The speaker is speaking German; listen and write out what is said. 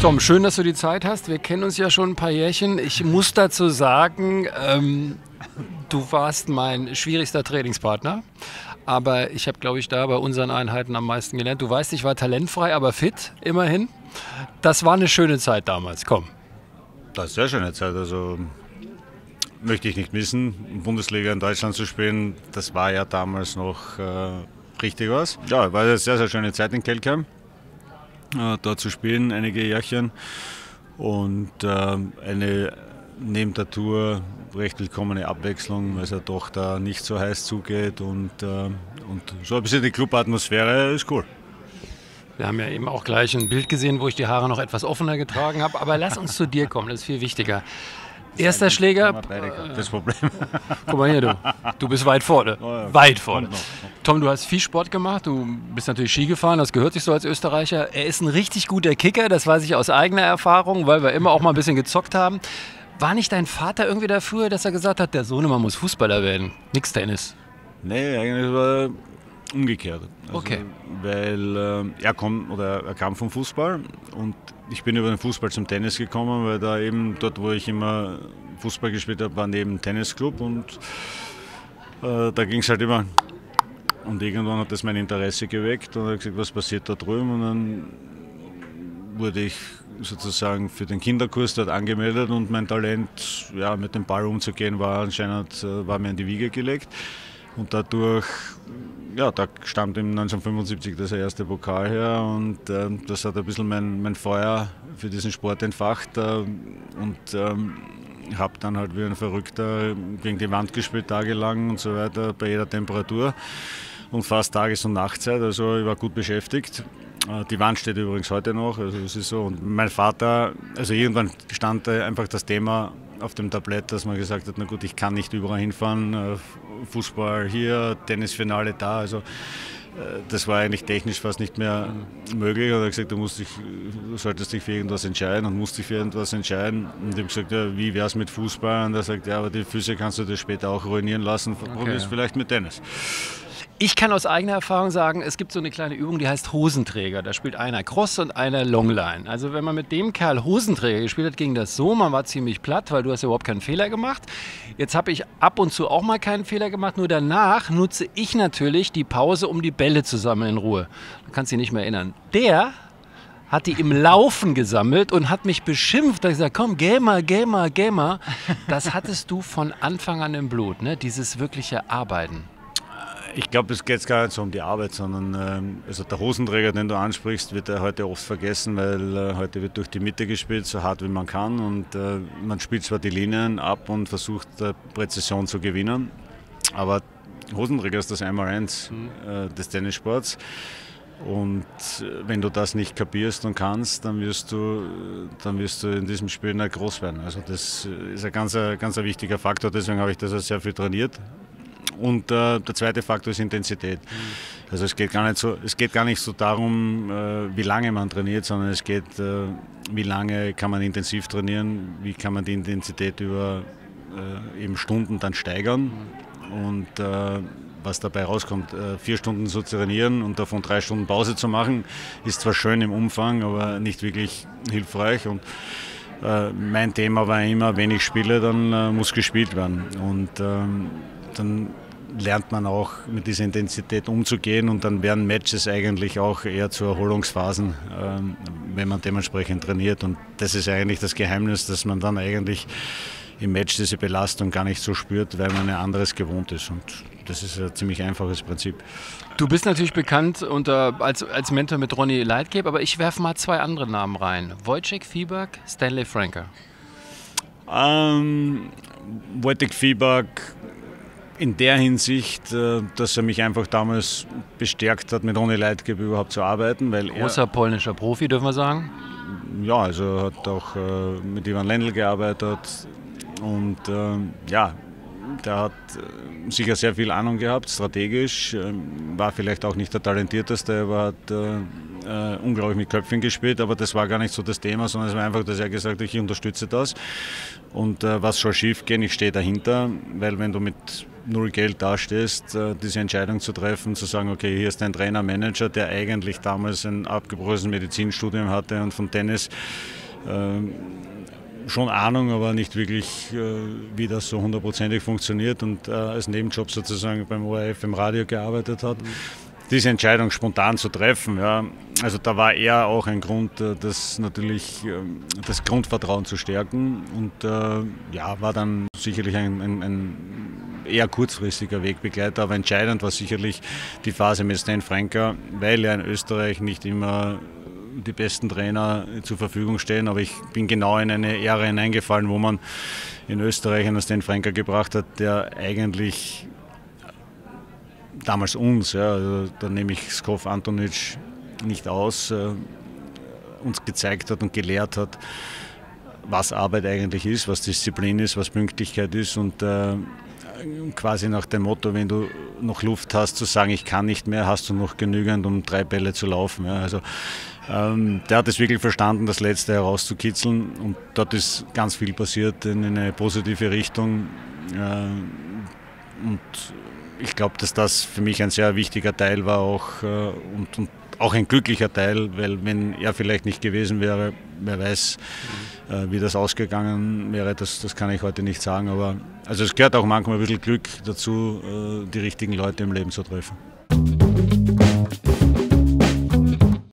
Tom, schön, dass du die Zeit hast. Wir kennen uns ja schon ein paar Jährchen. Ich muss dazu sagen, du warst mein schwierigster Trainingspartner. Aber ich habe, glaube ich, da bei unseren Einheiten am meisten gelernt. Du weißt, ich war talentfrei, aber fit, immerhin. Das war eine schöne Zeit damals, komm. Das ist eine sehr schöne Zeit. Also möchte ich nicht missen, in Bundesliga in Deutschland zu spielen. Das war ja damals noch richtig was. Ja, war eine sehr, sehr schöne Zeit in Kelkheim. Dort zu spielen, einige Jährchen. Und eine neben der Tour recht willkommene Abwechslung, weil es ja doch da nicht so heiß zugeht. Und so ein bisschen die Clubatmosphäre ist cool. Wir haben ja eben auch gleich ein Bild gesehen, wo ich die Haare noch etwas offener getragen habe. Aber lass uns zu dir kommen, das ist viel wichtiger. Erster Schläger. Das Problem. Guck mal hier, du bist weit vorne. Weit vorne. Tom, du hast viel Sport gemacht. Du bist natürlich Ski gefahren, das gehört sich so als Österreicher. Er ist ein richtig guter Kicker, das weiß ich aus eigener Erfahrung, weil wir immer auch mal ein bisschen gezockt haben. War nicht dein Vater irgendwie dafür, dass er gesagt hat, der Sohnemann muss Fußballer werden? Nix Tennis. Nee, eigentlich war umgekehrt. Also, okay. Weil er kam vom Fußball und ich bin über den Fußball zum Tennis gekommen, weil da eben dort, wo ich immer Fußball gespielt habe, war neben ein Tennisclub und da ging es halt immer. Und irgendwann hat das mein Interesse geweckt und habe gesagt, was passiert da drüben? Und dann wurde ich sozusagen für den Kinderkurs dort angemeldet und mein Talent, ja, mit dem Ball umzugehen, war mir in die Wiege gelegt. Und dadurch, ja, da stammt im 1975 das erste Pokal her und das hat ein bisschen mein Feuer für diesen Sport entfacht und habe dann halt wie ein Verrückter gegen die Wand gespielt, tagelang und so weiter, bei jeder Temperatur und fast Tages- und Nachtzeit, also ich war gut beschäftigt. Die Wand steht übrigens heute noch, also es ist so. Und mein Vater, also irgendwann stand einfach das Thema auf dem Tablett, dass man gesagt hat, na gut, ich kann nicht überall hinfahren, Fußball hier, Tennisfinale da, also das war eigentlich technisch fast nicht mehr möglich. Und er hat gesagt, du solltest dich für irgendwas entscheiden und musst dich für irgendwas entscheiden. Und ich habe gesagt, ja, wie wäre es mit Fußball? Und er sagt, ja, aber die Füße kannst du dir später auch ruinieren lassen, probier es vielleicht mit Tennis. Ich kann aus eigener Erfahrung sagen, es gibt so eine kleine Übung, die heißt Hosenträger. Da spielt einer Cross und einer Longline. Also wenn man mit dem Kerl Hosenträger gespielt hat, ging das so, man war ziemlich platt, weil du hast ja überhaupt keinen Fehler gemacht. Jetzt habe ich ab und zu auch mal keinen Fehler gemacht, nur danach nutze ich natürlich die Pause, um die Bälle zu sammeln in Ruhe. Du kannst dich nicht mehr erinnern. Der hat die im Laufen gesammelt und hat mich beschimpft. Da habe ich gesagt, komm, geh mal. Das hattest du von Anfang an im Blut, ne? Dieses wirkliche Arbeiten. Ich glaube, es geht gar nicht so um die Arbeit, sondern also der Hosenträger, den du ansprichst, wird heute oft vergessen, weil heute wird durch die Mitte gespielt, so hart wie man kann. Und man spielt zwar die Linien ab und versucht Präzision zu gewinnen, aber Hosenträger ist das Einmaleins des Tennissports. Und wenn du das nicht kapierst und kannst, dann wirst du in diesem Spiel nicht groß werden. Also das ist ein ganz wichtiger Faktor, deswegen habe ich das auch sehr viel trainiert. Und der zweite Faktor ist Intensität. Also es geht gar nicht so darum, wie lange man trainiert, sondern es geht, wie lange kann man intensiv trainieren, wie kann man die Intensität über eben Stunden dann steigern und was dabei rauskommt. 4 Stunden zu trainieren und davon 3 Stunden Pause zu machen, ist zwar schön im Umfang, aber nicht wirklich hilfreich. Und mein Thema war immer, wenn ich spiele, dann muss gespielt werden. Und dann lernt man auch mit dieser Intensität umzugehen und dann werden Matches eigentlich auch eher zu Erholungsphasen, wenn man dementsprechend trainiert. Und das ist eigentlich das Geheimnis, dass man dann eigentlich im Match diese Belastung gar nicht so spürt, weil man ein anderes gewohnt ist. Und das ist ein ziemlich einfaches Prinzip. Du bist natürlich bekannt als Mentor mit Ronny Leitgeb, aber ich werfe mal 2 andere Namen rein. Wojciech Fibak, Stanley Franka. Wojciech Fibak in der Hinsicht, dass er mich einfach damals bestärkt hat, mit Ronny Leitgeb überhaupt zu arbeiten. Weil großer polnischer Profi, dürfen wir sagen? Ja, also er hat auch mit Ivan Lendl gearbeitet und ja, der hat sicher sehr viel Ahnung gehabt, strategisch, war vielleicht auch nicht der Talentierteste, aber hat unglaublich mit Köpfen gespielt, aber das war gar nicht so das Thema, sondern es war einfach, dass er gesagt hat, ich unterstütze das und was soll schief gehen, ich stehe dahinter, weil wenn du mit null Geld dastehst, diese Entscheidung zu treffen, zu sagen, okay, hier ist ein Trainer, Manager, der eigentlich damals ein abgebrochenes Medizinstudium hatte und von Tennis schon Ahnung, aber nicht wirklich, wie das so hundertprozentig funktioniert und als Nebenjob sozusagen beim ORF im Radio gearbeitet hat. Diese Entscheidung spontan zu treffen, ja, also da war eher auch ein Grund, das natürlich das Grundvertrauen zu stärken und ja, war dann sicherlich ein eher kurzfristiger Wegbegleiter, aber entscheidend war sicherlich die Phase mit Stan Franka, weil ja in Österreich nicht immer die besten Trainer zur Verfügung stehen, aber ich bin genau in eine Ära hineingefallen, wo man in Österreich einen Stan Franka gebracht hat, der eigentlich damals uns, ja, also da nehme ich Skov Antonic nicht aus, uns gezeigt hat und gelehrt hat, was Arbeit eigentlich ist, was Disziplin ist, was Pünktlichkeit ist und quasi nach dem Motto, wenn du noch Luft hast, zu sagen, ich kann nicht mehr, hast du noch genügend, um 3 Bälle zu laufen. Ja, also der hat es wirklich verstanden, das Letzte herauszukitzeln und dort ist ganz viel passiert in eine positive Richtung und ich glaube, dass das für mich ein sehr wichtiger Teil war auch, und auch ein glücklicher Teil, weil wenn er vielleicht nicht gewesen wäre, wer weiß, wie das ausgegangen wäre, das kann ich heute nicht sagen, aber also es gehört auch manchmal ein bisschen Glück dazu, die richtigen Leute im Leben zu treffen.